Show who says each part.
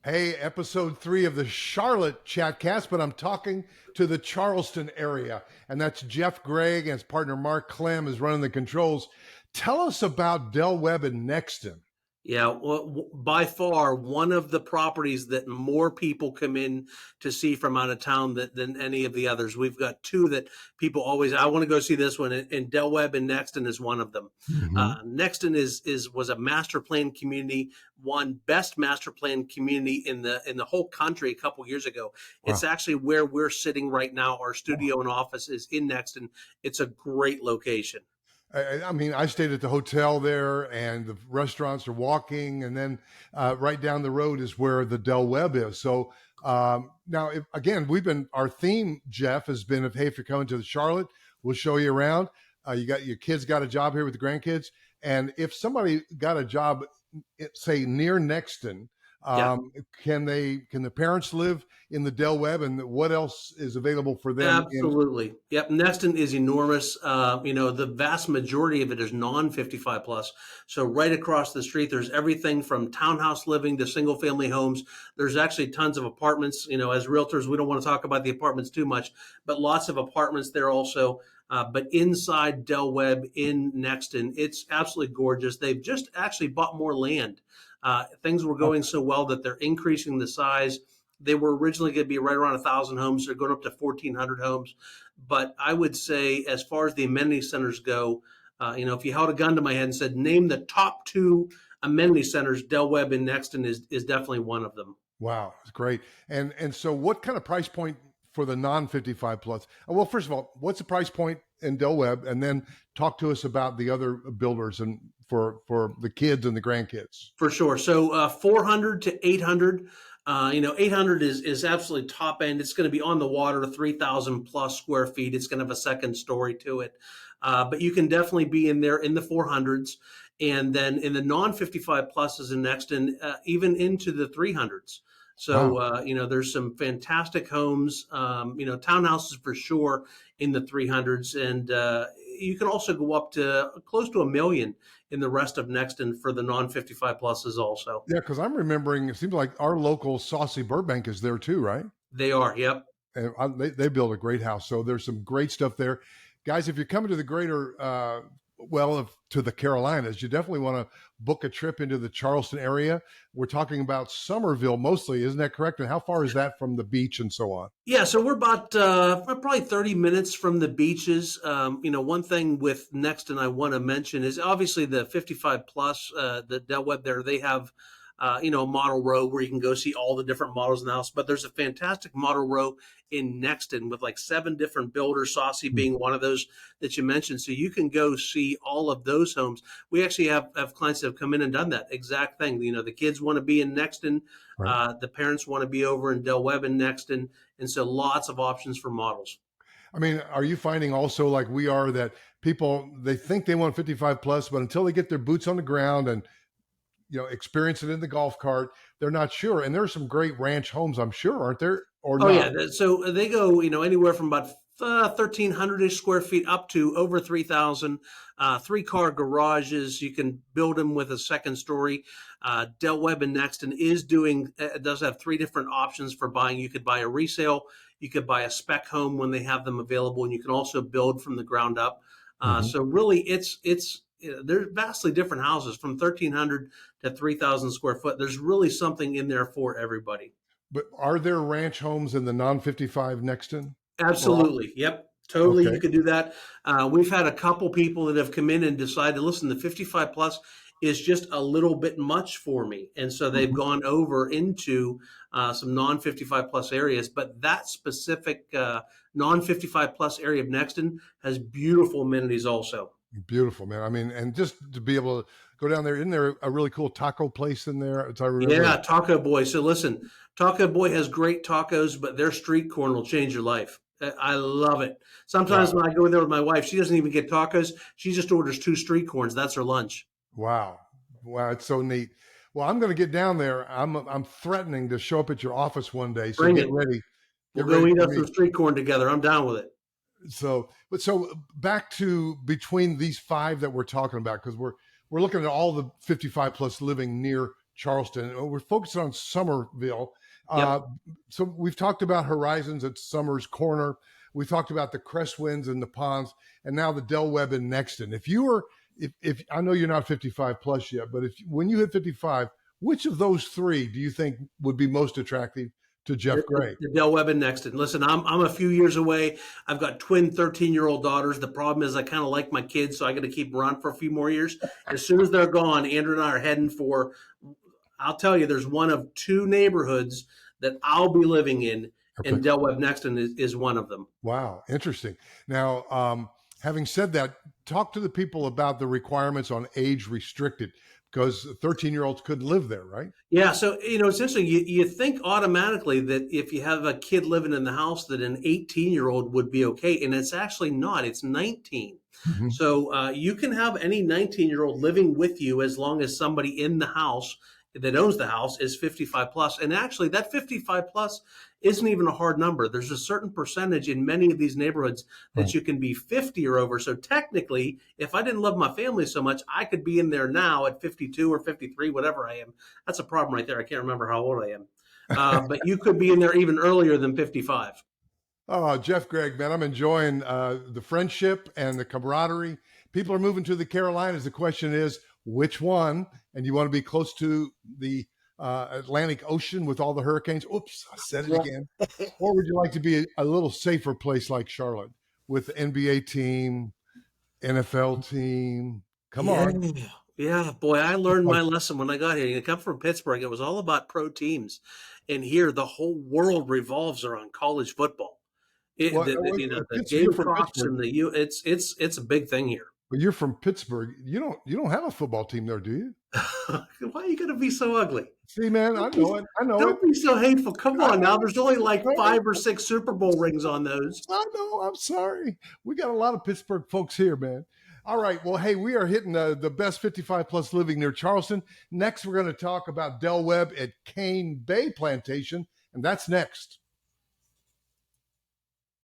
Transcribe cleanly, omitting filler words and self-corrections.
Speaker 1: Hey, episode 3 of the Charlotte Chatcast, but I'm talking to the Charleston area, and that's Jeff Gregg and his partner Mark Clem is running the controls. Tell us about Webb Nexton.
Speaker 2: Yeah, well, by far one of the properties that more people come in to see from out of town than any of the others. We've got two that people always, I want to go see this one, and Webb and Nexton is one of them. Nexton was a master plan community, won best master plan community in the whole country a couple years ago.
Speaker 1: Wow.
Speaker 2: It's actually where we're sitting right now. Our studio and office is in Nexton. It's a great location.
Speaker 1: I mean, I stayed at the hotel there, and the restaurants are walking, and then right down the road is where the Webb is. So now, our theme, Jeff, has been, if you're coming to the Charlotte, we'll show you around. You got your kids got a job here with the grandkids, and if somebody got a job, say near Nexton, can the parents live in the Webb, and what else is available for them?
Speaker 2: Absolutely. Yep. Nexton is enormous. The vast majority of it is non-55 plus. So right across the street, there's everything from townhouse living to single family homes. There's actually tons of apartments. As realtors, we don't want to talk about the apartments too much, but lots of apartments there also. But inside Webb in Nexton, it's absolutely gorgeous. They've just actually bought more land. Things were going so well that they're increasing the size. They were originally going to be right around 1,000 homes. They're going up to 1,400 homes. But I would say, as far as the amenity centers go, if you held a gun to my head and said, name the top 2 amenity centers, Webb and Nexton is definitely one of them.
Speaker 1: Wow, it's great. And so what kind of price point for the non-55 plus? Well, first of all, what's the price point in Webb? And then talk to us about the other builders and for the kids and the grandkids.
Speaker 2: For sure. So 400 to 800. 800 is absolutely top end. It's going to be on the water, 3,000 plus square feet. It's going to have a second story to it. But you can definitely be in there in the 400s. And then in the non-55 pluses in Nexton, even into the 300s. So, wow. There's some fantastic homes, townhouses for sure in the 300s. And you can also go up to close to $1 million in the rest of Nexton for the non-55 pluses also.
Speaker 1: Yeah, because I'm remembering, it seems like our local Saucy Burbank is there too, right?
Speaker 2: They are, yep.
Speaker 1: And they built a great house. So there's some great stuff there. Guys, if you're coming to the greater, to the Carolinas, you definitely want to book a trip into the Charleston area. We're talking about Somerville mostly, isn't that correct? And how far is that from the beach and so on?
Speaker 2: Yeah, so we're about probably 30 minutes from the beaches. One thing with Nexton I want to mention is obviously the 55 plus, the Webb there, they have a model row where you can go see all the different models in the house. But there's a fantastic model row in Nexton with like 7 different builders, Saucy being one of those that you mentioned. So you can go see all of those homes. We actually have clients that have come in and done that exact thing. The kids want to be in Nexton. Right. The parents want to be over in Webb and Nexton. And so lots of options for models.
Speaker 1: I mean, are you finding also, like we are, that people, they think they want 55 plus, but until they get their boots on the ground and experience it in the golf cart, they're not sure? And there's some great ranch homes, I'm sure, aren't there? Or not?
Speaker 2: Yeah. So they go, anywhere from about 1,300-ish square feet up to over 3,000. 3-car garages. You can build them with a second story. Webb and Nexton does have 3 different options for buying. You could buy a resale. You could buy a spec home when they have them available, and you can also build from the ground up. So really, they're vastly different houses from 1,300 to 3,000 square foot. There's really something in there for everybody.
Speaker 1: But are there ranch homes in the non-55 Nexton?
Speaker 2: Absolutely. Yep. Totally. Okay. You could do that. We've had a couple people that have come in and decided, listen, the 55 plus is just a little bit much for me. And so they've gone over into some non-55 plus areas. But that specific non-55 plus area of Nexton has beautiful amenities also.
Speaker 1: Beautiful, man. I mean, and just to be able to go down there, isn't there a really cool taco place in there? As I remember.
Speaker 2: Yeah, Taco Boy. So listen, Taco Boy has great tacos, but their street corn will change your life. I love it. Sometimes when I go in there with my wife, she doesn't even get tacos. She just orders 2 street corns. That's her lunch.
Speaker 1: Wow. It's so neat. Well, I'm going to get down there. I'm threatening to show up at your office one day. So get ready.
Speaker 2: We'll go eat up some street corn together. I'm down with it.
Speaker 1: So back to between these 5 that we're talking about, because we're looking at all the 55 plus living near Charleston. We're focused on Somerville.
Speaker 2: Yep.
Speaker 1: Uh, so we've talked about Horizons at Summers Corner. We talked about the Cresswinds and the Ponds, and now the Del Webb and Nexton. If you were, if I know you're not 55 plus yet, but if when you hit 55, which of those three do you think would be most attractive to Jeff Gray?
Speaker 2: The Del Webb and Nexton. Listen, I'm a few years away. I've got twin 13-year-old daughters. The problem is I kind of like my kids, so I got to keep them around for a few more years. As soon as they're gone, Andrew and I are heading for. I'll tell you, there's one of two neighborhoods that I'll be living in, and Del Webb Nexton is one of them.
Speaker 1: Wow, interesting. Now, having said that, talk to the people about the requirements on age restricted, because 13-year-olds couldn't live there, right?
Speaker 2: Yeah, so it's interesting. You think automatically that if you have a kid living in the house, that an 18-year-old would be okay, and it's actually not. It's 19.
Speaker 1: Mm-hmm.
Speaker 2: So you can have any 19-year-old living with you as long as somebody in the house that owns the house is 55 plus. And actually, that 55 plus isn't even a hard number. There's a certain percentage in many of these neighborhoods that you can be 50 or over. So technically, if I didn't love my family so much, I could be in there now at 52 or 53, whatever I am. That's a problem right there. I can't remember how old I am. But you could be in there even earlier than 55.
Speaker 1: Oh, Jeff Gregg, man, I'm enjoying the friendship and the camaraderie. People are moving to the Carolinas. The question is, which one? And you want to be close to the Atlantic Ocean with all the hurricanes. Oops, I said it again. Or would you like to be a little safer place like Charlotte with the NBA team, NFL team? Come on.
Speaker 2: Yeah, boy, I learned my lesson when I got here. You come from Pittsburgh, it was all about pro teams. And here, the whole world revolves around college football. The Gamecocks and it's a big thing here.
Speaker 1: But you're from Pittsburgh. You don't have a football team there, do you?
Speaker 2: Why are you going to be so ugly?
Speaker 1: See, man, I know it.
Speaker 2: Don't be so hateful. Come on now. There's only like 5 or 6 Super Bowl rings on those.
Speaker 1: I know. I'm sorry. We got a lot of Pittsburgh folks here, man. All right. Well, hey, we are hitting the best 55 plus living near Charleston. Next, we're going to talk about Del Webb at Cane Bay Plantation, and that's next.